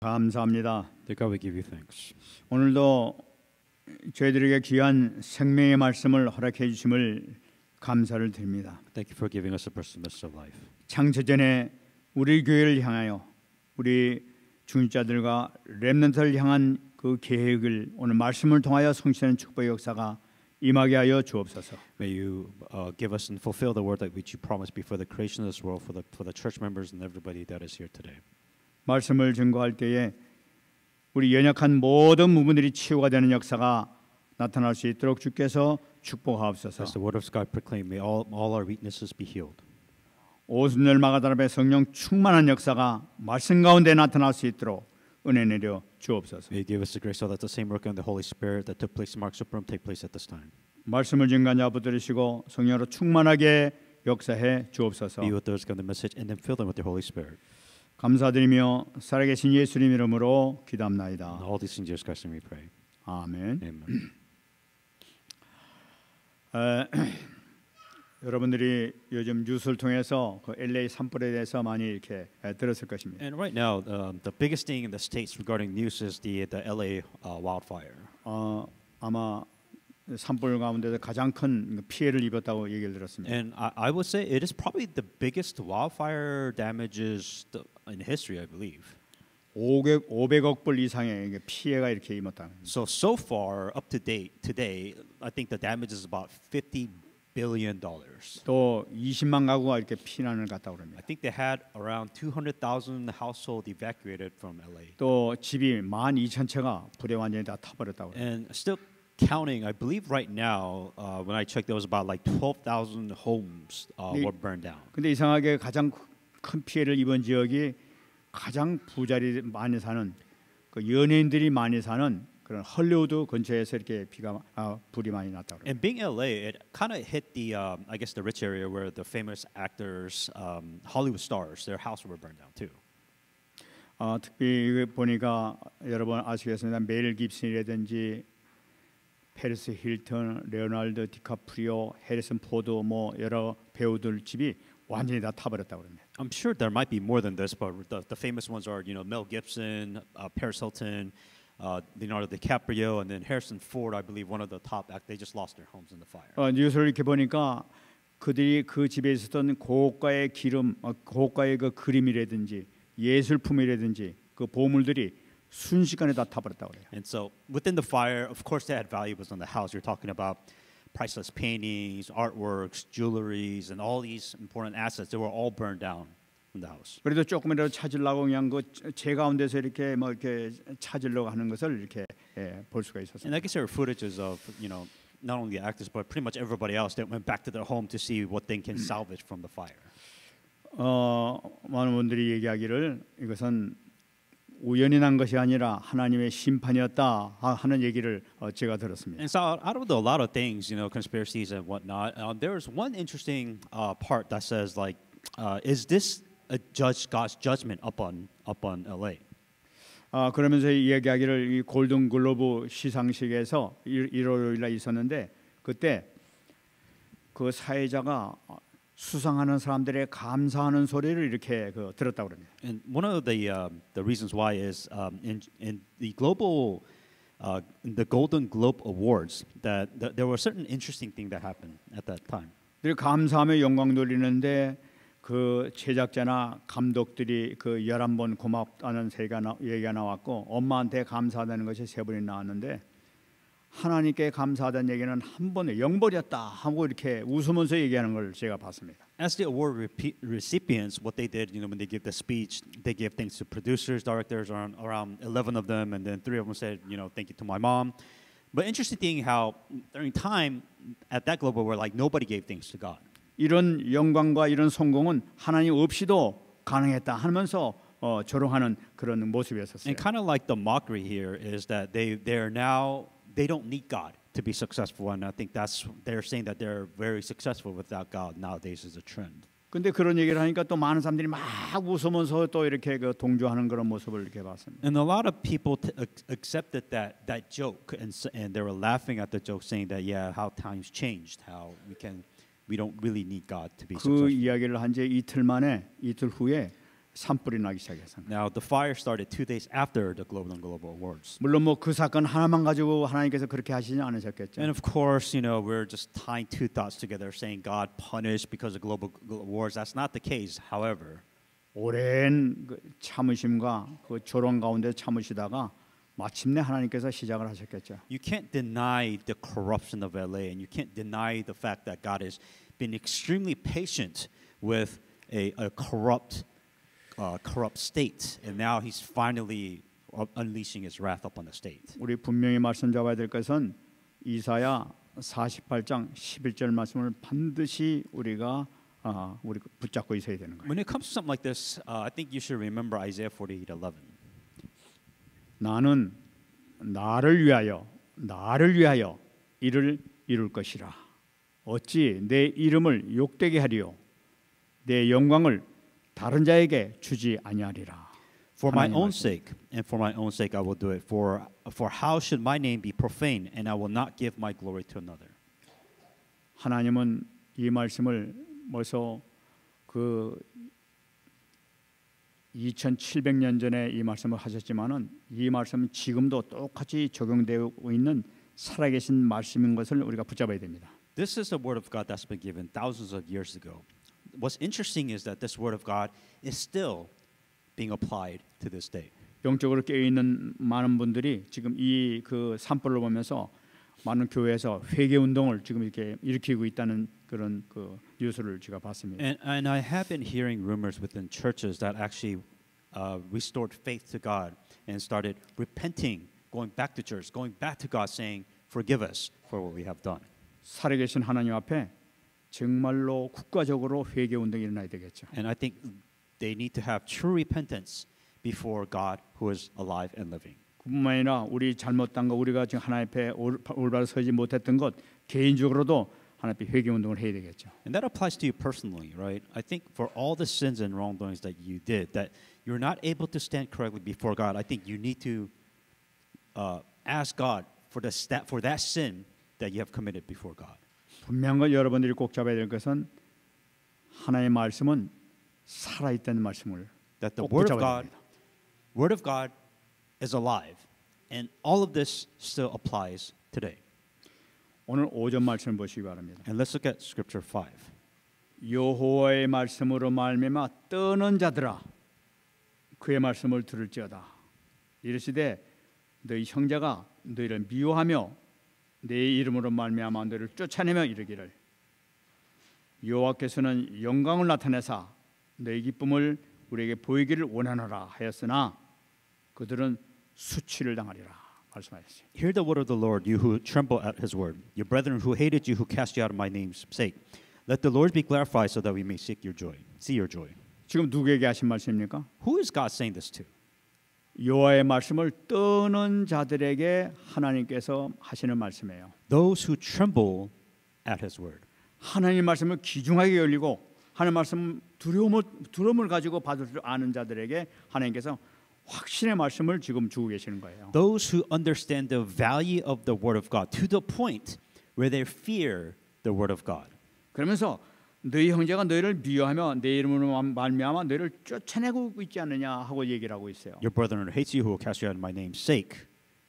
감사합니다. Dear God, we give you thanks. 오늘도 저희들에게 귀한 생명의 말씀을 허락해 주심을 감사를 드립니다. Thank you for giving us a personal of life. 창세전에 우리 교회를 향하여 우리 중직자들과 렘넌트를 향한 그 계획을 오늘 말씀을 통하여 성취하는 축복의 역사가 임하게 하여 주옵소서. May you give us and fulfill the word that which you promised before the creation of this world for the church members and everybody that is here today. 말씀을 증거할 때에 우리 연약한 모든 부분들이 치유가 되는 역사가 나타날 수 있도록 주께서 축복하옵소서. As the word of God proclaim, may all our weaknesses be healed. 오순절 마가다락의 성령 충만한 역사가 말씀 가운데 나타날 수 있도록 은혜 내려 주옵소서. May you give us the grace so that the same work of the Holy Spirit that took place in Mark's upper room take place at this time. 말씀을 증거하냐 붙들으시고 성령으로 충만하게 역사해 주옵소서. Be with those who come the message and then fill them with the Holy Spirit. 감사드리며 살아계신 예수님 이름으로 And 기도합나이다. all these things in Jesus Christ we pray. 아멘. Amen. 여러분들이 요즘 뉴스를 통해서 그 LA 산불에 대해서 많이 이렇게 들었을 것입니다. And right now, the biggest thing in the states regarding news is the LA wildfire. 아마 산불 가운데서 가장 큰 피해를 입었다고 얘기를 들었습니다. And I would say it is probably the biggest wildfire damages in history, I believe. 500억 불 이상의 피해가 이렇게 입었다. So far, up to date, today, I think the damage is about $50 billion. 또 20만 가구가 이렇게 피난을 갔다고 I 그럽니다. think they had around 200,000 households evacuated from LA. 또 집이 12,000채가 불에 완전히 다 타버렸다고 그래요. And still counting, I believe right now, when I checked, there was about like 12,000 homes were burned down. 근데 이상하게 가장 큰 피해를 입은 지역이 가장 부자리 많이 사는 그 연예인들이 많이 사는 그런 헐리우드 근처에서 이렇게 불이 많이 났다고 그래요. And being LA, it kind of hit the, I guess, the rich area where the famous actors, Hollywood stars, their houses were burned down too. 특히 보니까 여러분 아시겠습니다. 메일 깁슨이라든지 페리스 힐튼, 레오나르도 디카프리오, 해리슨 포드 뭐 여러 배우들 집이 완전히 다 타버렸다고 그럽니다. I'm sure there might be more than this, but the famous ones are, Mel Gibson, Paris Hilton, Leonardo DiCaprio, and then Harrison Ford. I believe one of the top actors. They just lost their homes in the fire. 뉴스를 이렇게 보니까 그들이 그 집에 있었던 고가의 고가의 그 그림이라든지 예술품이라든지 그 보물들이 순식간에 다 타버렸다고 그래요. And so within the fire, of course, they had valuables on the house. You're talking about priceless paintings, artworks, jewelries, and all these important assets. They were all burned down from the house. 그래도 조금이라도 찾으려고 그냥 그제 가운데서 이렇게 뭐 이렇게 찾으려고 하는 것을 이렇게 볼 수가 있었어요. And I guess there were footages of, not only the actors, but pretty much everybody else that went back to their home to see what they can salvage from the fire. 많은 분들이 얘기하기를 이것은 우연히 난 것이 아니라 하나님의 심판이었다 하는 얘기를 제가 들었습니다. And so out of a lot of things, conspiracies and whatnot, there's one interesting part that says, like, is this God's judgment upon LA? 그러면서 얘기하기를 이 골든 글로브 시상식에서 일요일날 있었는데 그때 그 사회자가 수상하는 사람들의 감사하는 소리를 이렇게 들었다고 그럽니다. And one of the reasons why is in the global the Golden Globe Awards that there were certain interesting things that happened at that time. 늘 감사하며 영광 돌리는데 그 제작자나 감독들이 그 11번 고맙다는 얘기가 나왔고 엄마한테 감사하다는 것이 3번이 나왔는데 하나님께 감사하다는 얘기는 한 번에 0번이었다 하고 이렇게 웃으면서 얘기하는 걸 제가 봤습니다. As the award recipients, what they did, when they give the speech, they gave thanks to producers, directors, around 11 of them, and then 3 of them said, thank you to my mom. But interesting thing how during time at that global where like nobody gave thanks to God. 이런 영광과 이런 성공은 하나님 없이도 가능했다 하면서 조롱하는 그런 모습이었었어요. And kind of like the mockery here is that they don't need God to be successful, and I think they're saying that they're very successful without God nowadays is a trend. 근데 그런 얘기를 하니까 또 많은 사람들이 막 웃으면서 또 이렇게 동조하는 그런 모습을 이렇게 봤습니다. And a lot of people accepted that joke, and they were laughing at the joke, saying that how times changed, how we don't really need God to be 그 successful. 이야기를 한 지 이틀 후에 산불이 나기 시작했습니다. Now, the fire started 2 days after the Global Awards. 물론 뭐 그 사건 하나만 가지고 하나님께서 그렇게 하시지 않으셨겠죠. And of course, you know, we're just tying two thoughts together, saying God punished because of Global Awards. That's not the case. However, 오랜 그 참으심과 그 조롱 가운데 참으시다가 마침내 하나님께서 시작을 하셨겠죠. you can't deny the corruption of LA, and you can't deny the fact that God has been extremely patient with a corrupt state, and now He's finally unleashing His wrath upon the state. 우리 분명히 말씀 잡아야 될 것은 이사야 48장 11절 말씀을 반드시 우리가 우리 붙잡고 있어야 되는 거예요. When it comes to something like this, I think you should remember Isaiah 48:11. 나는 나를 위하여 이를 이룰 것이라. 어찌 내 이름을 욕되게 하리요 내 영광을 다른 자에게 주지 아니하리라. For my own sake, and for my own sake I will do it. For how should my name be profaned, and I will not give my glory to another. 하나님은 이 말씀을 벌써 그 2700년 전에 이 말씀을 하셨지만은 이 말씀은 지금도 똑같이 적용되고 있는 살아계신 말씀인 것을 우리가 붙잡아야 됩니다. This is the word of God that's been given thousands of years ago. What's interesting is that this word of God is still being applied to this day. 영적으로 깨어 있는 많은 분들이 지금 이 그 산불을 보면서 많은 교회에서 회개 운동을 지금 이렇게 일으키고 있다는 그런 그 뉴스를 제가 봤습니다. And I have been hearing rumors within churches that actually restored faith to God and started repenting, going back to church, going back to God, saying, "Forgive us for what we have done." 살아계신 하나님 앞에 정말로 국가적으로 회개 운동이 일어나야 되겠죠. And I think they need to have true repentance before God, who is alive and living. 뿐만 아니라 우리 잘못한 거 우리가 지금 하나님 앞에 올바로 서지 못했던 것 개인적으로도 하나님 앞에 회개 운동을 해야 되겠죠. And that applies to you personally, right? I think for all the sins and wrongdoings that you did, that you're not able to stand correctly before God, I think you need to ask God for that sin that you have committed before God. 분명한 건 여러분들이 꼭 잡아야 될 것은 하나님의 말씀은 살아있다는 말씀을 That the 꼭 붙잡아야 됩니다. word of God is alive, and all of this still applies today. 오늘 5절 말씀을 보시기 바랍니다. And let's look at Scripture 5. 여호와의 말씀으로 말미암아 떠는 자들아 그의 말씀을 들을지어다. 이르시되 너희 형제가 너희를 미워하며 내 이름으로 말미암아 너희를 쫓아내며 이르기를 여호와께서는 영광을 나타내사 너희 기쁨을 우리에게 보이기를 원하노라 하였으나 그들은 수치를 당하리라 말씀하셨어요. Hear the word of the Lord, you who tremble at His word, your brethren who hated you, who cast you out of my name's sake. Let the Lord be glorified, so that we may seek your joy. See your joy. 지금 누구에게 하신 말씀입니까? Who is God saying this to? 여호와의 말씀을 떠는 자들에게 하나님께서 하시는 말씀이에요. Those who tremble at His word. 하나님 말씀을 귀중하게 열리고 하나님 말씀 두려움을 가지고 받을 줄 아는 자들에게 하나님께서 확신의 말씀을 지금 주고 계시는 거예요. Those who understand the value of the word of God to the point where they fear the word of God. 그러면서 너희 형제가 너희를 미워하며 내 이름으로 말미암아 너희를 쫓아내고 있지 않느냐 하고 얘기를 하고 있어요. Your brethren hates you who will cast you out in my name's sake,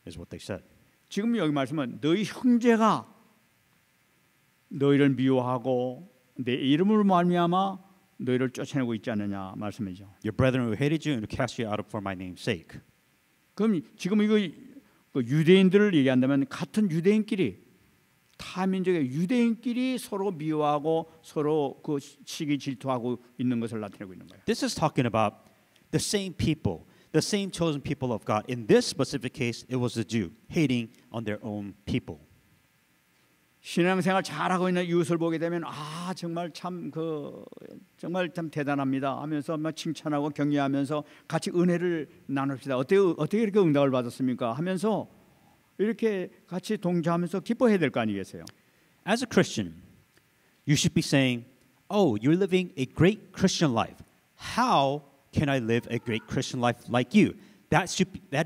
is what they said. 지금 여기 말씀은 너희 형제가 너희를 미워하고 내 이름으로 말미암아 너희를 쫓아내고 있지 않느냐 말씀이죠. Your brethren who hated you and who cast you out for my name's sake. 그럼 지금 이거 유대인들을 얘기한다면 같은 유대인끼리 타민족의 유대인끼리 서로 미워하고 서로 그 시기 질투하고 있는 것을 나타내고 있는 거예요. This is talking about the same people, the same chosen people of God. In this specific case, it was the Jew hating on their own people. 신앙생활 잘하고 있는 이웃을 보게 되면 아 정말 참 대단합니다 하면서 막 칭찬하고 격려하면서 같이 은혜를 나눕시다. 어떻게 이렇게 응답을 받았습니까? 하면서 이렇게 같이 동조하면서 기뻐해야 될 거 아니겠어요? As a Christian, you should be saying, "Oh, you're living a great Christian life. How can I live a great Christian life like you?" That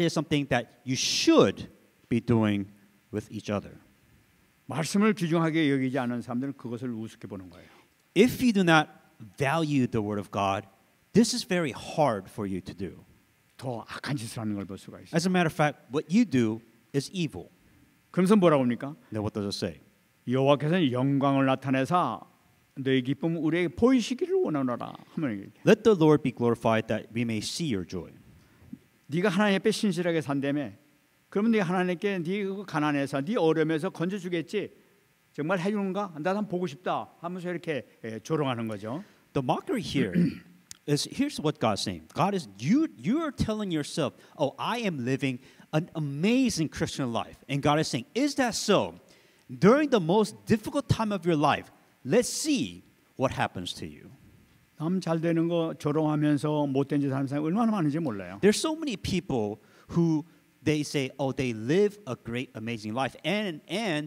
is something that you should be doing with each other. 말씀을 귀중하게 여기지 않은 사람들은 그것을 우습게 보는 거예요. If you do not value the word of God, This is very hard for you to do. 더 악한 짓을 하는 걸 볼 수가 있어요. As a matter of fact, what you do is evil. 그러면서 뭐라고 합니까? Then what does it say? 여호와께서는 영광을 나타내사 너희 기쁨 우리에게 보이시기를 원하노라 하면 Let the Lord be glorified that we may see your joy. 네가 하나님 앞에 신실하게 산다며 그러면 네가 하나님께 네 가난해서 네 어려움에서 건져주겠지 정말 해주는가? 나도 한번 보고 싶다 하면서 이렇게 조롱하는 거죠. The mockery here is here's what God's saying. God is you are telling yourself, "Oh, I am living an amazing Christian life." And God is saying, "Is that so? During the most difficult time of your life, let's see what happens to you." 남 잘 되는 거 조롱하면서 못된 짓 하는 사람이 얼마나 많은지 몰라요. There's so many people who they say, "Oh, they live a great, amazing life," and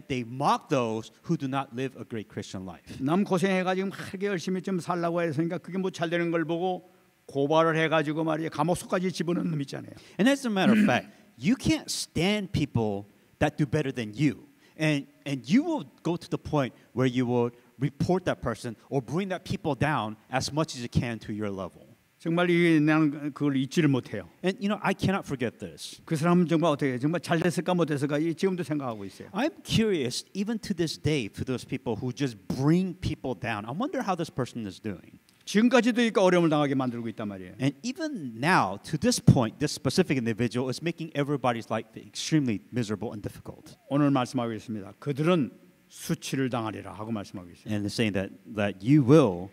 they mock those who do not live a great Christian life. 남 고생해가지고 하게 열심히 좀 살라고 했으니까 그게 뭐 잘 되는 걸 보고 고발을 해가지고 말이야 감옥소까지 집어넣는 놈 있잖아요. And as a matter of fact, you can't stand people that do better than you, and you will go to the point where you will report that person or bring that people down as much as you can to your level. 정말 나는 그걸 잊지를 못해요. And you know, I cannot forget this. 그 사람은 정말 어떻게 정말 잘 됐을까 못했을까 지금도 생각하고 있어요. I'm curious, even to this day, to those people who just bring people down. I wonder how this person is doing. 지금까지도 이렇게 어려움을 당하게 만들고 있단 말이에요. And even now, to this point, this specific individual is making everybody's life extremely miserable and difficult. 오늘 말씀하고 있습니다. 그들은 수치를 당하리라 하고 말씀하고 있어요. And it's saying that you will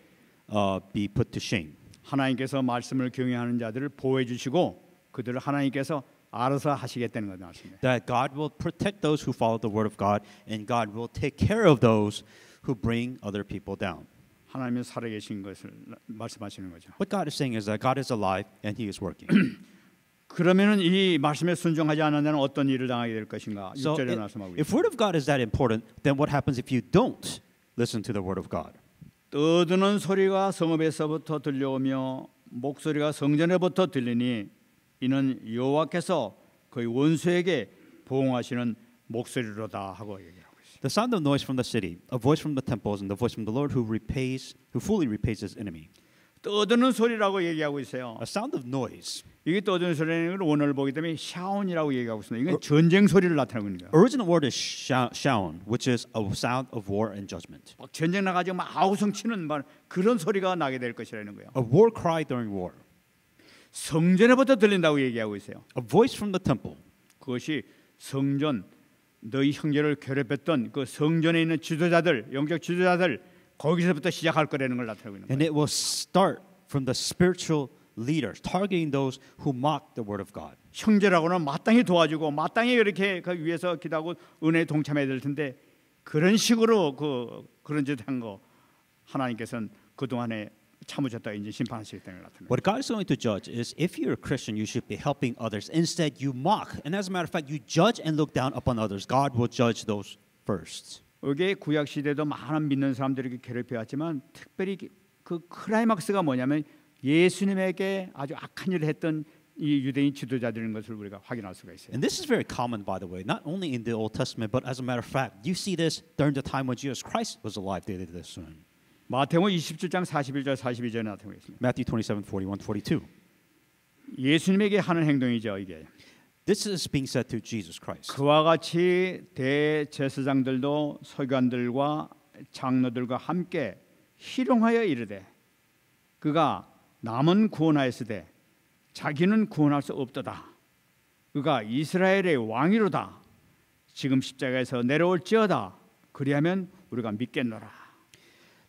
be put to shame. 하나님께서 말씀을 경외하는 자들을 보호해 주시고 그들을 하나님께서 알아서 하시겠다는 것 말씀이에요. That God will protect those who follow the word of God, and God will take care of those who bring other people down. 하나님이 살아계신 것을 말씀하시는 거죠. What God is saying is that God is alive and He is working. 그러면은 이 말씀에 순종하지 않는 자는 어떤 일을 당하게 될 것인가? So 6절에 말씀하고 if 있어요. word of God is that important, then what happens if you don't listen to the word of God? 떠드는 소리가 성읍에서부터 들려오며 목소리가 성전에부터 들리니 이는 여호와께서 그의 원수에게 보응하시는 목소리로다 하고 얘기하고 있어요. The sound of noise from the city, a voice from the temples, and the voice from the Lord who fully repays his enemy. 떠드는 소리라고 얘기하고 있어요. A sound of noise. 이게 떠드는 소리는 원어를 보기 때문에 샤온이라고 얘기하고 있습니다. 이건 전쟁 소리를 나타내고 있는 거예요. Original word is shaon, which is a sound of war and judgment. 막 전쟁 나가지고 막 아우성 치는 말 그런 소리가 나게 될 것이라는 거예요. A war cry during war. 성전에부터 들린다고 얘기하고 있어요. A voice from the temple. 그것이 성전 너희 형제를 괴롭혔던 그 성전에 있는 지도자들, 영적 지도자들 거기서부터 시작할 거라는 걸 나타내고 있는 거예요. And it will start from the spiritual leaders, targeting those who mock the word of God. 형제라고는 마땅히 도와주고 마땅히 이렇게 그 위에서 기도하고 은혜에 동참해야 될 텐데 그런 식으로 그런 짓 한 거 하나님께서는 그 동안에 참으셨다 이제 심판하시겠다는 걸 나타냅니다. What God is going to judge is if you're a Christian, you should be helping others. Instead, you mock, and as a matter of fact, you judge and look down upon others. God will judge those first. 이게 구약 시대도 많은 믿는 사람들에게 괴롭혀왔지만 특별히 그 클라이막스가 뭐냐면 예수님에게 아주 악한 일을 했던 이 유대인 지도자들인 것을 우리가 확인할 수가 있어요. And this is very common, by the way, not only in the Old Testament, but as a matter of fact, you see this during the time when Jesus Christ was alive. They did this. 마태복음 27장 41절 42절에 나타나고 있습니다. Matthew 27, 41, 42. 예수님에게 하는 행동이죠 이게. This is being said to Jesus Christ. 그와 같이 대제사장들도 서기관들과 장로들과 함께 희롱하여 이르되 그가 남은 구원하였으되 자기는 구원할 수 없도다. 그가 이스라엘의 왕이로다. 지금 십자가에서 내려올지어다. 그리하면 우리가 믿겠노라.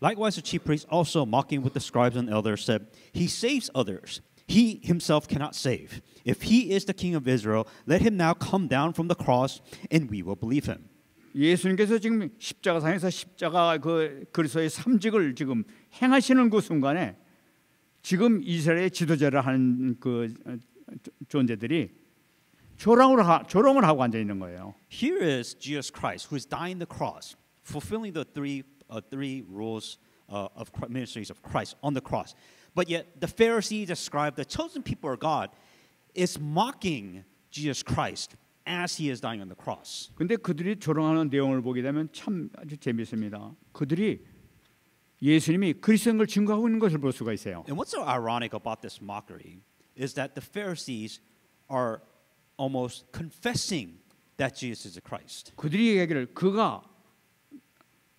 Likewise, the chief priests also mocking with the scribes and elders said, "He saves others. He himself cannot save. If he is the king of Israel, let him now come down from the cross, and we will believe him." 예수님께서 지금 십자가상에서 십자가 그 그리스도의 삼직을 지금 행하시는 그 순간에 지금 이스라엘의 지도자를 하는 그 존재들이 조롱을 하고 앉아 있는 거예요. Here is Jesus Christ, who is dying the cross, fulfilling the three rules of ministries of Christ on the cross. But yet the Pharisees, the scribes, the chosen people of God, is mocking Jesus Christ as he is dying on the cross. 근데 그들이 조롱하는 내용을 보게 되면 참 아주 재밌습니다. 그들이 예수님이 그리스도인 걸 증거하고 있는 것을 볼 수가 있어요. And what's so ironic about this mockery is that the Pharisees are almost confessing that Jesus is the Christ. 그들이 얘기를 그가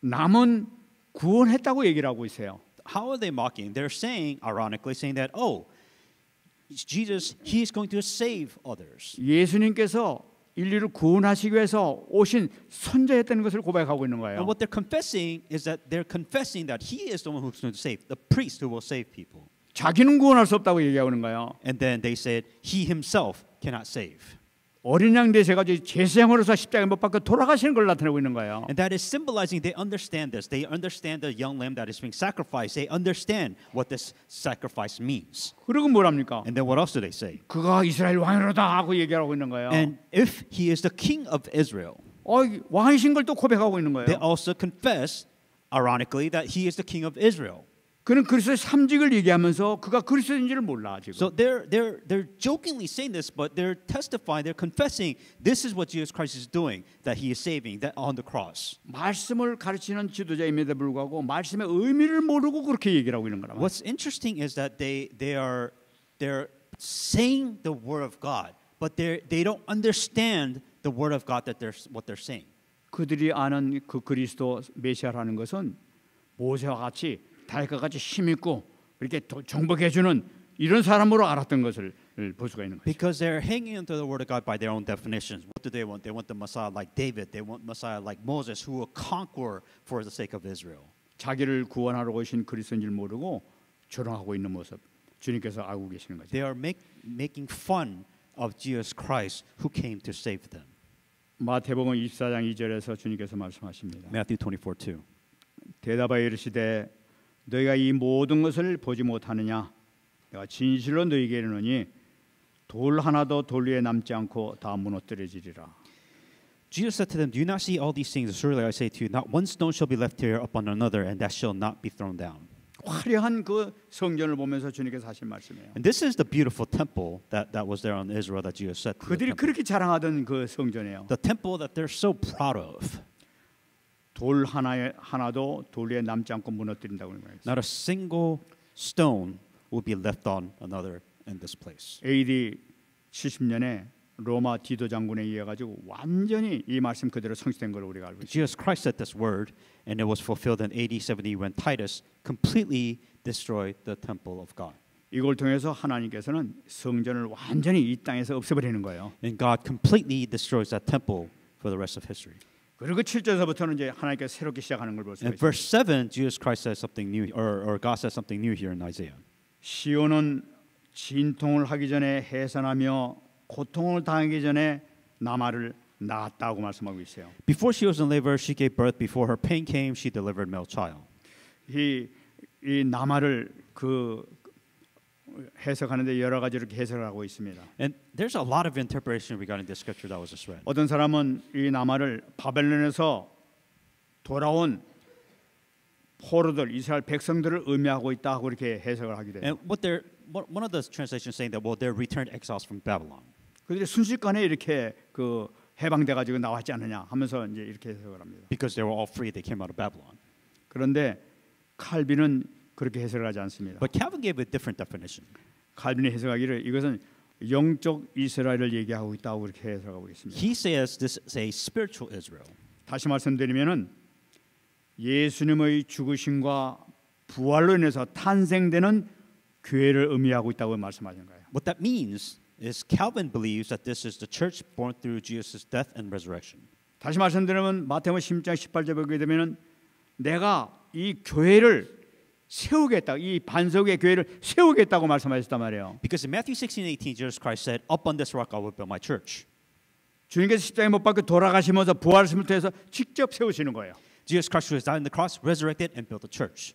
남은 구원했다고 얘기를 하고 있어요. How are they mocking? They're saying, ironically, saying that, oh, Jesus, he is going to save others. 예수님께서 인류를 구원하시기 위해서 오신 선자였다는 것을 고백하고 있는 거예요. And what they're confessing is that they're confessing that he is the one who's going to save, the priest who will save people. 자기는 구원할 수 없다고 얘기하고 있는 거예요. And then they said, he himself cannot save. 어린 양 되셔가지고 제사장으로서 십자가에 못 박혀 돌아가시는 걸 나타내고 있는 거예요. And that is symbolizing they understand this. They understand the young lamb that is being sacrificed. They understand what this sacrifice means. 그리고 뭐랍니까? And then what else do they say? 그가 이스라엘 왕이로다 하고 얘기하고 있는 거예요. And if he is the king of Israel, 왕이신 걸 또 고백하고 있는 they 거예요. also confess, ironically, that he is the king of Israel. 그는 그리스도의 삼직을 얘기하면서 그가 그리스도인지를 몰라 지금. So they're jokingly saying this, but they're testifying, they're confessing this is what Jesus Christ is doing, that he is saving, that on the cross. 말씀을 가르치는 지도자임에도 불구하고 말씀의 의미를 모르고 그렇게 얘기를 하고 있는 거란 말이에요. What's interesting is that they're saying the word of God, but they don't understand the word of God that what they're saying. 그들이 아는 그 그리스도 메시아라는 것은 모세와 같이 다윗과 같이 힘 있고 이렇게 정복해 주는 이런 사람으로 알았던 것을 볼 수가 있는 거죠. Because they're hanging onto the word of God by their own definitions. What do they want? They want the Messiah like David. They want Messiah like Moses, who will conquer for the sake of Israel. 자기를 구원하러 오신 그리스도인 줄 모르고 조롱하고 있는 모습 주님께서 알고 계시는 거죠. They are making fun of Jesus Christ, who came to save them. 마태복음 24장 2절에서 주님께서 말씀하십니다. Matthew 24:2. 대답하여 이르시되 너희가 이 모든 것을 보지 못하느냐? 내가 진실로 너희에게 이르노니 돌 하나도 돌 위에 남지 않고 다 무너뜨려지리라. Jesus said to them, "Do you not see all these things? Surely I say to you, not one stone shall be left here upon another, and that shall not be thrown down." 화려한 그 성전을 보면서 주님께서 하신 말씀이에요. And this is the beautiful temple that was there on Israel that Jesus said. 그들이 그렇게 자랑하던 그 성전이에요. The temple that they're so proud of. 돌 하나도 돌 위에 남지 않고 무너뜨린다고 하는 거예요. Not a single stone will be left on another in this place. AD 70년에 로마 디도 장군에 의해 가지고 완전히 이 말씀 그대로 성취된 걸 우리가 알고 있습니다. Jesus Christ said this word, and it was fulfilled in AD 70 when Titus completely destroyed the temple of God. 이걸 통해서 하나님께서는 성전을 완전히 이 땅에서 없애버리는 거예요. And God completely destroys that temple for the rest of history. 그리고 7절에서부터는 이제 하나님께서 새롭게 시작하는 걸 볼 수가 In 있습니다. verse 7, Jesus Christ says something new, or God says something new here in Isaiah. 시온은 진통을 하기 전에 해산하며 고통을 당하기 전에 나마를 낳았다고 말씀하고 있어요. Before she was in labor, she gave birth. Before her pain came, she delivered male child. 이 나마를 그 해석하는데 여러 가지 이렇게 해석을 하고 있습니다. And there's a lot of interpretation regarding this scripture that was just read. 어떤 사람은 이 나마를 바벨론에서 돌아온 포로들 이스라엘 백성들을 의미하고 있다 하고 이렇게 해석을 하게 돼요. And one of the translations saying that they're returned exiles from Babylon. 그들이 순식간에 이렇게 그 해방돼 가지고 나왔지 않느냐 하면서 이제 이렇게 해석을 합니다. Because they were all free, they came out of Babylon. 그런데 칼빈은 그렇게 해석을 하지 않습니다. But Calvin gave a different definition. 칼빈이 해석하기를 이것은 영적 이스라엘을 얘기하고 있다고 그렇게 해석하고 있습니다. He says this is a spiritual Israel. 다시 말씀드리면은 예수님의 죽으심과 부활로 인해서 탄생되는 교회를 의미하고 있다고 말씀하신 거예요. What that means is Calvin believes that this is the church born through Jesus' death and resurrection. 다시 말씀드리면 마태복음 16장 18절 보게 되면은 내가 이 교회를 세우겠다. 이 반석의 교회를 세우겠다고 말씀하셨단 말이에요. Because in Matthew 16:18, Jesus Christ said, "Up on this rock I will build my church." 주님께서 십자가에 못 박혀 돌아가시면서 부활하심을 통해서 직접 세우시는 거예요. Jesus Christ who has died on the cross, resurrected, and built a church.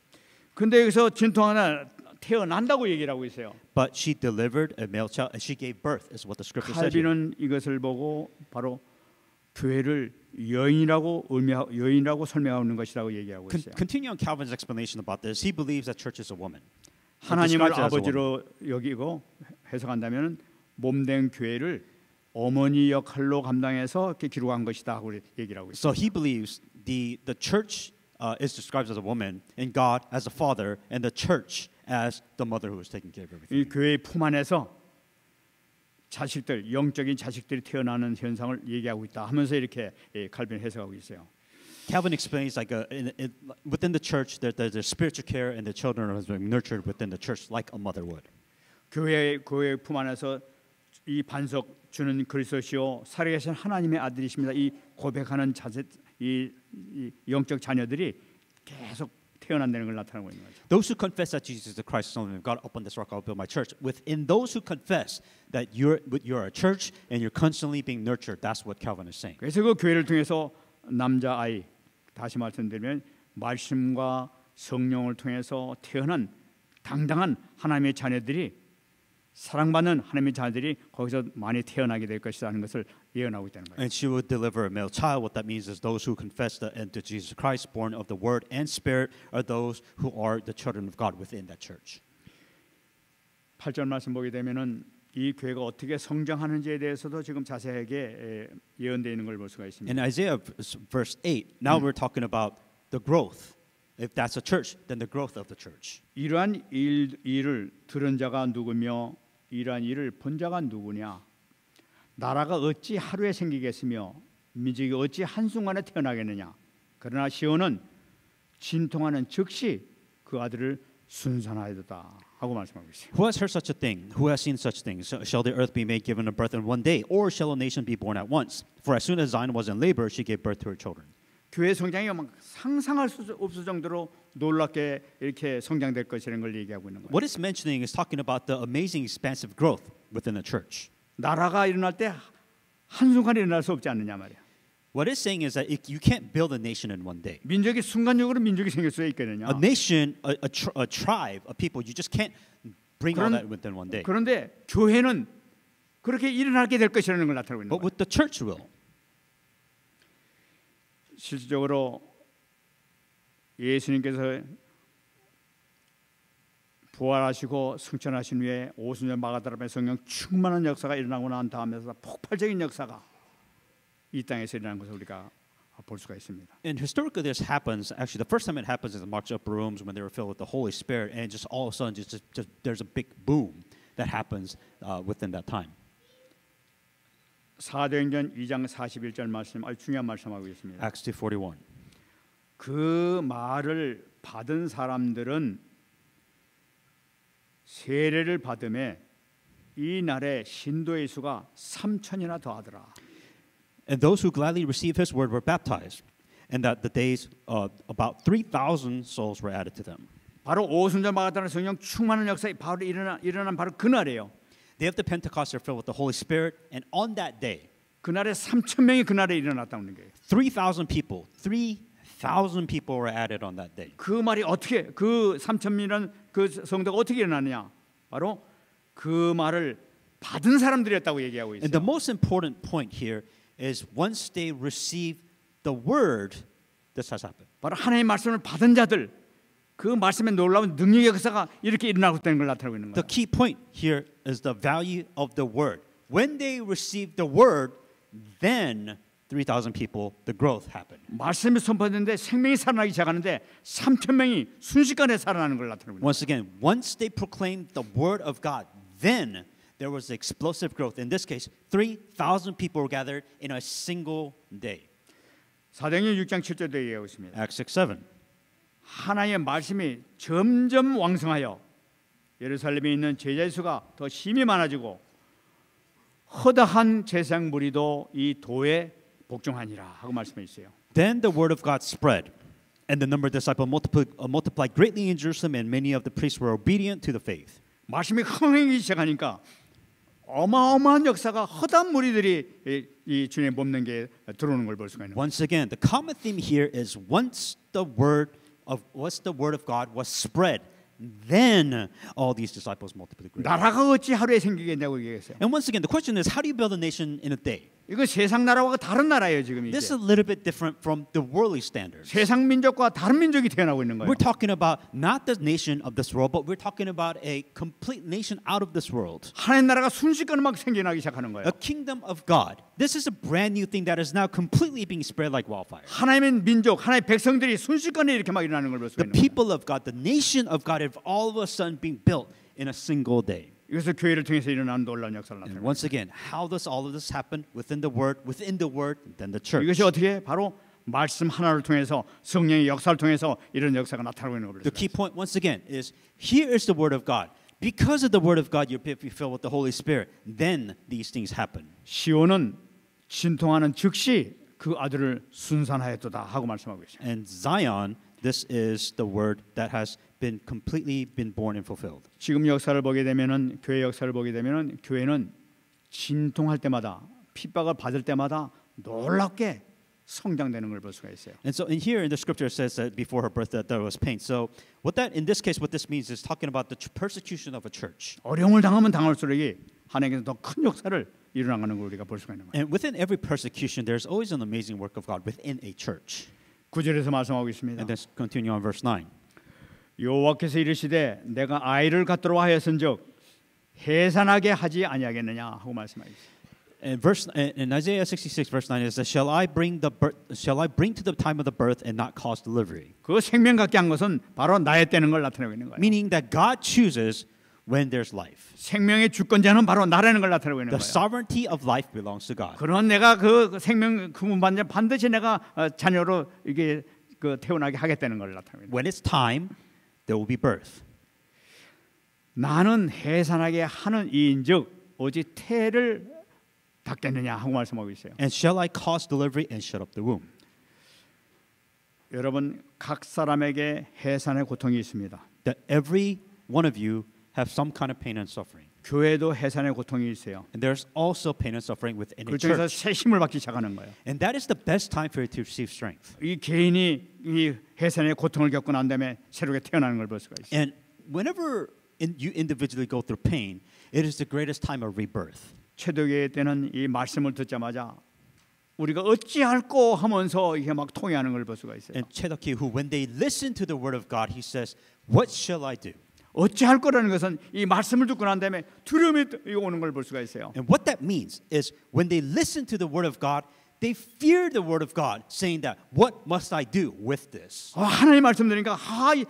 근데 여기서 진통 하나 태어난다고 얘기를 하고 있어요. But she delivered a male child, and she gave birth, is what the scripture says. here. 칼빈은 이것을 보고 바로 교회를 여인이라고 설명하는 것이라고 얘기하고 있어요. Continue on Calvin's explanation about this. He believes that church is a woman. 하나님을 아버지로 여기고 해석한다면 몸된 교회를 어머니 역할로 감당해서 이렇게 기록한 것이다 하고 얘기를 하고 있어요. So he believes the church is described as a woman, and God as a father, and the church as the mother who is taking care of everything. 이 교회의 품 안에서 자식들, 영적인 자식들이 태어나는 현상을 얘기하고 있다 하면서 이렇게 칼빈 해석하고 있어요. Calvin explains like within the church there's a spiritual care and the children are being nurtured within the church like a mother would. 교회의 품 안에서 이 반석 주는 그리스도시요 살아계신 하나님의 아들이십니다. 이 고백하는 자세, 이 영적 자녀들이 계속 태어난다는 걸 나타나고 있는 거죠. Those who confess that Jesus is the Christ, Son of God, upon this rock I'll build my church. Within those who confess that you're a church and you're constantly being nurtured, that's what Calvin is saying. 그래서 그 교회를 통해서 남자 아이 다시 말씀드리면 말씀과 성령을 통해서 태어난 당당한 하나님의 자녀들이 사랑받는 하나님의 자녀들이 거기서 많이 태어나게 될 것이라는 것을 예언하고 있다는 거예요. And she will deliver a male child. What that means is those who confess into Jesus Christ, born of the Word and Spirit, are those who are the children of God within that church. 8절 말씀 보게 되면은 이 교회가 어떻게 성장하는지에 대해서도 지금 자세하게 예언되어 있는 걸 볼 수가 있습니다. In Isaiah verse 8, now we're talking about the growth. If that's a church, then the growth of the church. 이러한 일을 들은 자가 누구며 이러한 일을 본 자가 누구냐? 나라가 어찌 하루에 생기겠으며 민족이 어찌 한순간에 태어나겠느냐? 그러나 시온은 진통하는 즉시 그 아들을 순산하였다 하고 말씀하고 있어요. Who has heard such a thing? Who has seen such things? Shall the earth be made given a birth in one day, or shall a nation be born at once? For as soon as Zion was in labor, she gave birth to her children. 교회 성장이 막 상상할 수 없을 정도로 놀랍게 이렇게 성장될 것이라는 걸 얘기하고 있는 거예요. What it's mentioning is talking about the amazing expansive growth within the church. 나라가 일어날 때 한순간에 일어날 수 없지 않느냐 말이야. What it's saying is that you can't build a nation in one day. 민족이 순간적으로 민족이 생길 수 있거든요. A nation, a tribe, a people, you just can't bring all that within one day. 그런데 교회는 그렇게 일어나게 될 것이라는 걸 나타내고 있는 But 거예요. with the church will. 실질적으로 예수님께서 부활하시고 승천하신 후에 오순절 마가다라의 성령 충만한 역사가 일어나고 난 다음에서 폭발적인 역사가 이 땅에서 일어나는 것을 우리가 볼 수가 있습니다. And historically, this happens. Actually, the first time it happens is in Mark's upper rooms when they were filled with the Holy Spirit, and just all of a sudden, just there's a big boom that happens within that time. 사도행전 2장 41절 말씀 아주 중요한 말씀하고 있습니다. Acts 2:41. 그 말을 받은 사람들은 세례를 받음에 이 날에 신도의 수가 3,000이나 더하더라. And those who gladly received his word were baptized, and that the days about 3,000 souls were added to them. 바로 오순절 마가다라 성령 충만한 역사에 바로 일어난 바로 그 날이에요. Day of the Pentecost are filled with the Holy Spirit, and on that day, 그날에 3,000명이 그날에 일어났다는 거예요. 3,000 people were added on that day. 그 말이 어떻게 그 3,000명이라는 그 성도가 어떻게 일어나느냐? 바로 그 말을 받은 사람들이었다고 얘기하고 있어요. And the most important point here is once they receive the word, this has happened. 바로 하나님의 말씀을 받은 자들, 그 말씀에 놀라운 능력의 역사가 이렇게 일어나고 있다는 걸 나타내고 있는 The 거예요. key point here is the value of the word. When they received the word, then 3,000 people, the growth happened. 말씀이 선포됐는데 생명이 살아나기 시작하는데 3,000명이 순식간에 살아나는 걸 나타내고 있는 거예요. Once again, once they proclaimed the word of God, then there was explosive growth. In this case, 3,000 people were gathered in a single day. 사도행전 6장 7절에 얘기하고 있습니다. Acts 6:7. 하나님의 말씀이 점점 왕성하여 예루살렘에 있는 제자의 수가 더 심히 많아지고 허다한 제사장 무리도 이 도에 복종하니라 하고 말씀해 주세요. Then the word of God spread, and the number of disciples multiplied greatly in Jerusalem, and many of the priests were obedient to the faith. 말씀이 흥행하기 시작하니까 어마어마한 역사가 허다한 무리들이 이 주님의 몸능계에 들어오는 걸 볼 수가 있는 거예요. Once again, the common theme here is once the word of God was spread, then all these disciples multiplied greatly. 나라가 어찌 하루에 생기겠냐고 얘기했어요. And once again, the question is, how do you build a nation in a day? 이거 세상 나라와 다른 나라예요 지금 이제. This is a little bit different from the worldly standards. 세상 민족과 다른 민족이 태어나고 있는 거예요. We're talking about not the nation of this world, but we're talking about a complete nation out of this world. 하나님 나라가 순식간에 막 생겨나기 시작하는 거예요. A kingdom of God. This is a brand new thing that is now completely being spread like wildfire. 하나님의 민족, 하나님의 백성들이 순식간에 이렇게 막 일어나는 걸 볼 수가 The 있는 거예요. people of God, the nation of God, have all of a sudden being built in a single day. 이것을 교회를 통해서 일어나는 놀라운 역사를 And 나타내는 거예요. once again, how does all of this happen? Within the word, then the church. 이것이 어떻게 바로 말씀 하나를 통해서 성령의 역사를 통해서 이런 역사가 나타나고 있는 The 거예요. key point, once again, is here is the word of God. Because of the word of God, you're filled with the Holy Spirit. Then these things happen. 시온은 진통하는 즉시 그 아들을 순산하였도다 하고 말씀하고 계세요. And Zion, this is the word that has been completely been born and fulfilled. 지금 역사를 보게 되면은 교회 역사를 보게 되면은 교회는 진통할 때마다 핍박을 받을 때마다 놀랍게 성장되는 걸 볼 수가 있어요. And so in here in the scripture it says that before her birth that there was pain. So what that in this case what this means is talking about the persecution of a church. 어려움을 당하면 당할수록 하나님께서 더 큰 역사를 일어나가는 걸 우리가 볼 수가 있는 거예요. And within every persecution there's always an amazing work of God within a church. 9절에서 말씀하고 있습니다. And then continue on verse 9. 여호와께서 이르시되 내가 아이를 갖도록 하였은즉 해산하게 하지 아니하겠느냐 하고 말씀하셨어요. And in Isaiah 66 verse 9 it says, shall I bring to the time of the birth and not cause delivery? 그 생명 갖게 한 것은 바로 나의 때는 걸 나타내고 있는 거예요. Meaning that God chooses when there's life. 생명의 주권자는 바로 나라는 걸 나타내고 있는 The 거예요. sovereignty of life belongs to God. 그런 내가 그 생명 구원받는 반드시 내가 자녀로 이게 그 태어나게 하겠다는 걸 나타내고 있는 거예요. When it's time, there will be birth. 나는 해산하게 하는 이인즉 오직 태를 닫겠느냐 하고 말씀하고 있어요. And shall I cause delivery and shut up the womb? 여러분 각 사람에게 해산의 고통이 있습니다. That every one of you have some kind of pain and suffering. 교회도 해산의 고통이 있어요. And there's also pain and suffering within a 그 중에서 church. 새 힘을 받기 시작하는 거예요. And that is the best time for you to receive strength. 이 개인이 이 해산의 고통을 겪고 난 다음에 새롭게 태어나는 걸 볼 수가 있어요. And whenever you individually go through pain, it is the greatest time of rebirth. 최도교회 때는 이 말씀을 듣자마자 우리가 어찌할꼬 하면서 이게 막 통해하는 걸 볼 수가 있어요. And Chedoki, who when they listen to the word of God, he says, "What shall I do?" 어찌할 거라는 것은 이 말씀을 듣고 난 다음에 두려움이 오는 걸 볼 수가 있어요. And what that means is when they listen to the word of God, they fear the word of God, saying that, "What must I do with this?" 하나님 말씀 들으니까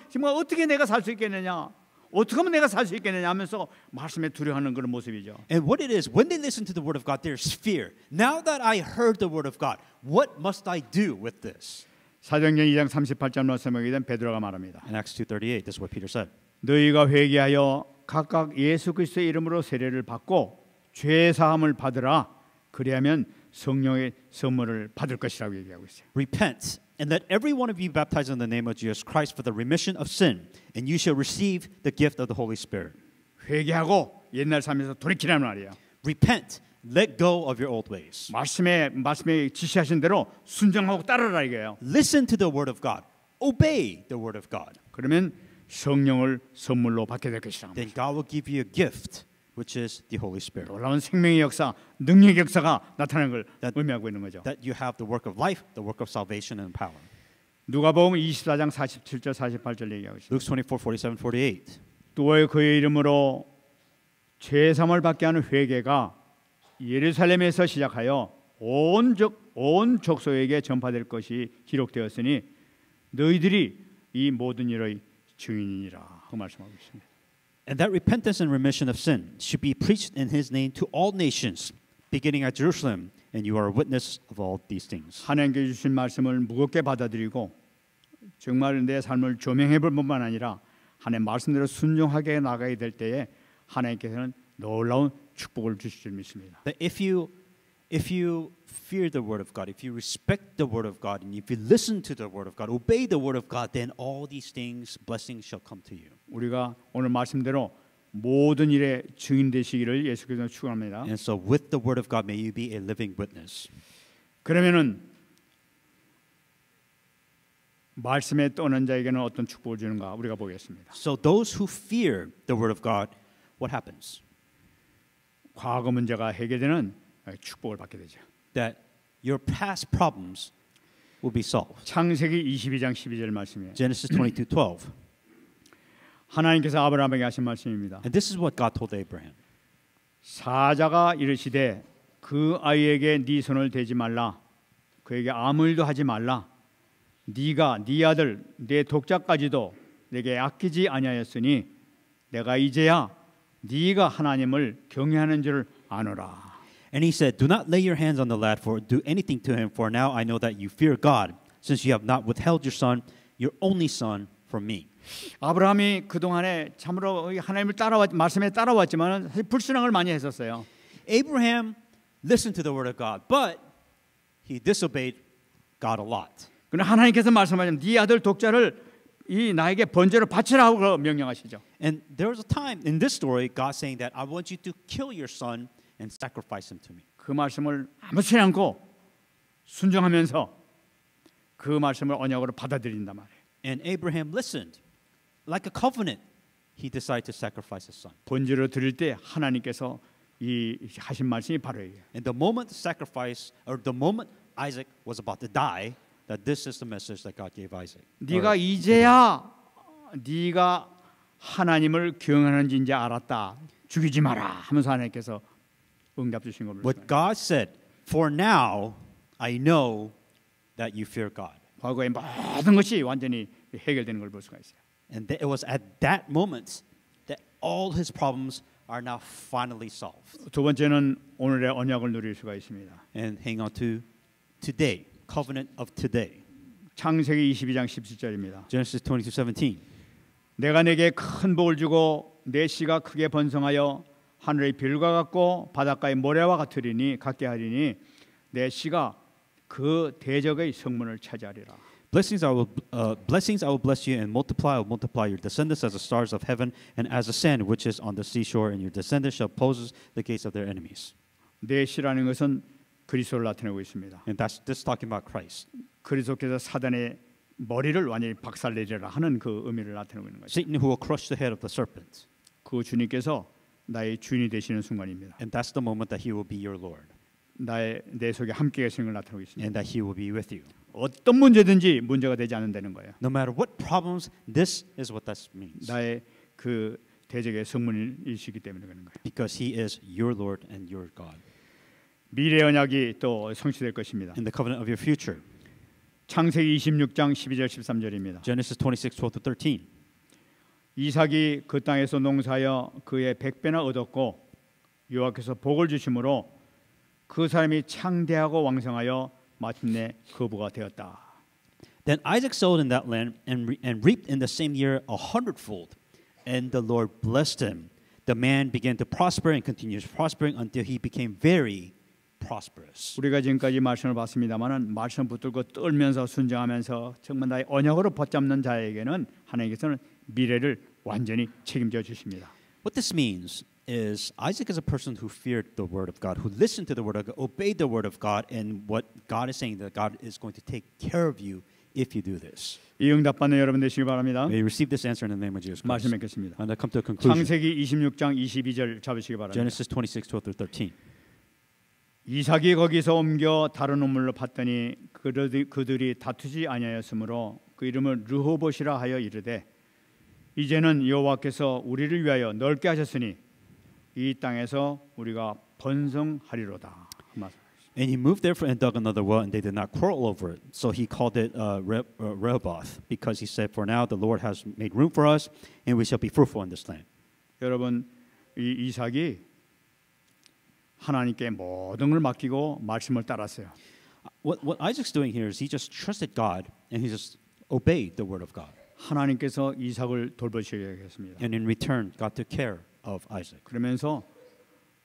정말 어떻게 내가 살 수 있겠느냐? 어떻게 하면 내가 살 수 있겠느냐 하면서 말씀에 두려워하는 그런 모습이죠. And what it is, when they listen to the word of God, there's fear. Now that I heard the word of God, what must I do with this? 사도행전 2장 38절 말씀하게 된 베드로가 말합니다. In Acts 2:38, this is what Peter said. 너희가 회개하여 각각 예수 그리스도의 이름으로 세례를 받고 죄 사함을 받으라. 그리하면 성령의 선물을 받을 것이라고 얘기하고 있어요. Repent and let every one of you be baptized in the name of Jesus Christ for the remission of sin, and you shall receive the gift of the Holy Spirit. 회개하고 옛날 삶에서 돌이키라는 말이에요. Repent, let go of your old ways. 말씀에 지시하신 대로 순종하고 따르라 이거예요. Listen to the word of God. Obey the word of God. 그러면 성령을 선물로 받게 될 것이라. Then God will give you a gift, which is the Holy Spirit. 놀라운 생명의 역사, 능력의 역사가 나타나는 걸 의미하고 있는 거죠. That you have the work of life, the work of salvation and power. 누가복음 24장 47절 48절 얘기하고 있습니다. Luke 24:47, 48. 또 그의 이름으로 죄 사함을 받게 하는 회개가 예루살렘에서 시작하여 온 족속에게 전파될 것이 기록되었으니 너희들이 이 모든 일의 증인이라 그 말씀하고 있습니다. And that repentance and remission of sin should be preached in his name to all nations, beginning at Jerusalem, and you are a witness of all these things. 하나님께 주신 말씀을 무겁게 받아들이고 정말 내 삶을 조명해 볼 뿐만 아니라 하나님 말씀대로 순종하게 나가야 될 때에 하나님께서는 놀라운 축복을 주실 줄 믿습니다. That if you fear the word of God, if you respect the word of God, and if you listen to the word of God, obey the word of God, then all these things, blessings shall come to you. 우리가 오늘 말씀대로 모든 일에 증인 되시기를 예수께서 축원합니다. And so with the word of God, may you be a living witness. 그러면은 말씀에 떠는 자에게는 어떤 축복을 주는가 우리가 보겠습니다. So those who fear the word of God, what happens? 과거 문제가 해결되는 축복을 받게 되죠. that your past problems will be solved. 창세기 22장 12절 말씀이에요. Genesis 22:12. 하나님께서 아브라함에게 하신 말씀입니다. And this is what God told Abraham. 사자가 이르시되 그 아이에게 네 손을 대지 말라. 그에게 아무 일도 하지 말라. 네가 네 아들 네 독자까지도 내게 아끼지 아니하였으니 내가 이제야 네가 하나님을 경외하는 줄을 아노라. And he said, "Do not lay your hands on the lad, for do anything to him. For now I know that you fear God, since you have not withheld your son, your only son, from me." 아브라함이 그 동안에 참으로 하나님을 말씀에 따라왔지만 사실 불신앙을 많이 했었어요. Abraham listened to the word of God, but he disobeyed God a lot. 그러나 하나님께서 말씀하신 네 아들 독자를 이 나에게 번제로 바치라고 명령하시죠. And there was a time in this story, God saying that I want you to kill your son and sacrifice him to me. 그 말씀을 아무렇지 않고 순종하면서 그 말씀을 언약으로 받아들인단 말이에요. And Abraham listened. Like a covenant, he decided to sacrifice his son. 번제로 드릴 때 하나님께서 이 하신 말씀이 바로 이게요. And the moment the sacrifice, or the moment Isaac was about to die, that this is the message that God gave Isaac. 네가 이제야 네가 하나님을 경외하는지 이제 알았다. 죽이지 마라 하면서 하나님께서 응답 주신 겁니다. What God said, for now I know that you fear God. 과거의 모든 것이 완전히 해결되는 걸 볼 수가 있어요. And it was at that moment that all his problems are now finally solved. 두 번째는 오늘의 언약을 누릴 수가 있습니다. And hang on to today, covenant of today. 창세기 22장 17절입니다. Genesis 22:17. 내가 내게 큰 복을 주고 내 씨가 크게 번성하여 하늘의 별과 같고 바닷가의 모래와 같게 하리니 내 씨가 그 대적의 성문을 차지하리라. Blessings I will bless you, and I will multiply your descendants as the stars of heaven and as the sand which is on the seashore, and your descendants shall possess the gates of their enemies. 내 씨라는 것은 그리스도를 나타내고 있습니다. And that's this talking about Christ. 그리스도께서 사단의 머리를 완전히 박살내리라 하는 그 의미를 나타내고 있는 거죠. Satan who will crush the head of the serpent. 그 주님께서 나의 주인이 되시는 순간입니다. And that's the moment that he will be your Lord. 내 속에 함께 계시는 걸 나타내고 있습니다. And that he will be with you. 어떤 문제든지 문제가 되지 않는다는 거예요. No matter what problems, this is what that means. 나의 그 대적의 성문이시기 때문에 그런 거예요. Because he is your Lord and your God. 미래 언약이 또 성취될 것입니다. In the covenant of your future. 창세기 26장 12절 13절입니다. Genesis 26:12-13. 이삭이 그 땅에서 농사하여 그의 100배나 얻었고 여호와께서 복을 주심으로 그 사람이 창대하고 왕성하여 마침내 거부가 되었다. Then Isaac sowed in that land and reaped in the same year 100-fold. And the Lord blessed him. The man began to prosper and continues prospering until he became very prosperous. 우리가 지금까지 말씀을 봤습니다만은 말씀 붙들고 떨면서 순종하면서 정말 나의 언약으로 붙잡는 자에게는 하나님께서는 미래를 완전히 책임져 주십니다. What this means is Isaac is a person who feared the word of God, who listened to the word of God, obeyed the word of God, and what God is saying that God is going to take care of you if you do this. 이 응답 받는 여러분 되시기 바랍니다. May you receive this answer in the name of Jesus Christ. 말씀 맺겠습니다. And I come to a conclusion. 창세기 26장 22절 잡으시기 바랍니다. Genesis 26:12-13. 이삭이 거기서 옮겨 다른 우물로 팠더니 그들이 다투지 아니하였으므로 그 이름을 르호봇이라 하여 이르되 이제는 여호와께서 우리를 위하여 넓게 하셨으니 이 땅에서 우리가 번성하리로다. And he moved therefore and dug another well, and they did not quarrel over it. So he called it Rehoboth, because he said, "For now the Lord has made room for us, and we shall be fruitful in this land." 여러분, 이 이삭이 하나님께 모든 걸 맡기고 말씀을 따랐어요. What Isaac's doing here is he just trusted God, and he just obeyed the word of God. 하나님께서 이삭을 돌보시겠습니다. And in return, God took care of Isaac. 그러면서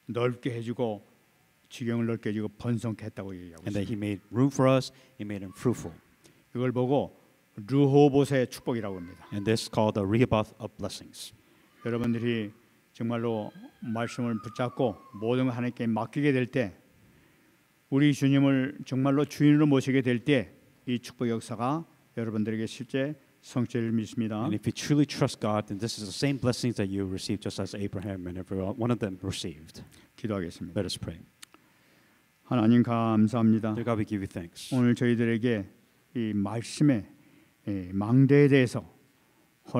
넓게 해주고 지경을 넓게 해주고 번성케 했다고 얘기하고 And that 있습니다. he made room for us, he made him fruitful. 이걸 보고 르호봇의 축복이라고 합니다. And this is called the Rehoboth of blessings. 여러분들이 정말로 말씀을 붙잡고 모든 걸 하나님께 맡기게 될 때, 우리 주님을 정말로 주인으로 모시게 될 때 이 축복 역사가 여러분들에게 실제 성취를 믿습니다. And if you truly trust God, then this is the same blessings that you received, just as Abraham and every one of them received. 기도하겠습니다. Let us pray. 하나님 감사합니다. Dear God, we give you thanks. 오늘 저희들에게 이 말씀의 망대에 대해서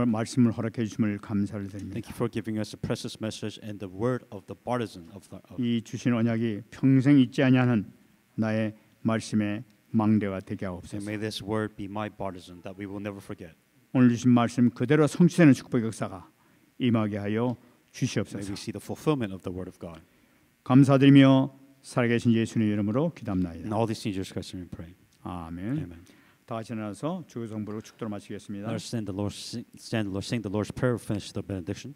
말씀을 허락해 주심을 감사를 드립니다. Thank you for giving us a precious message and the word of the partisan of 이 주신 언약이 평생 잊지 아니하는 나의 말씀의 망대가 되게 and 하옵소서. may this word be my partisan that we will never forget. 오늘 주신 말씀 그대로 성취되는 축복의 역사가 임하게 하여 May 주시옵소서. we see the fulfillment of the word of God. 감사드리며 살아계신 예수님의 이름으로 And 기도합나이다. all these things, Jesus Christ, we pray. 아멘. Amen. 다 같이 일어나서 주의 성부로 축도를 마치겠습니다. Let us stand the Lord, sing the Lord's prayer, finish the benediction.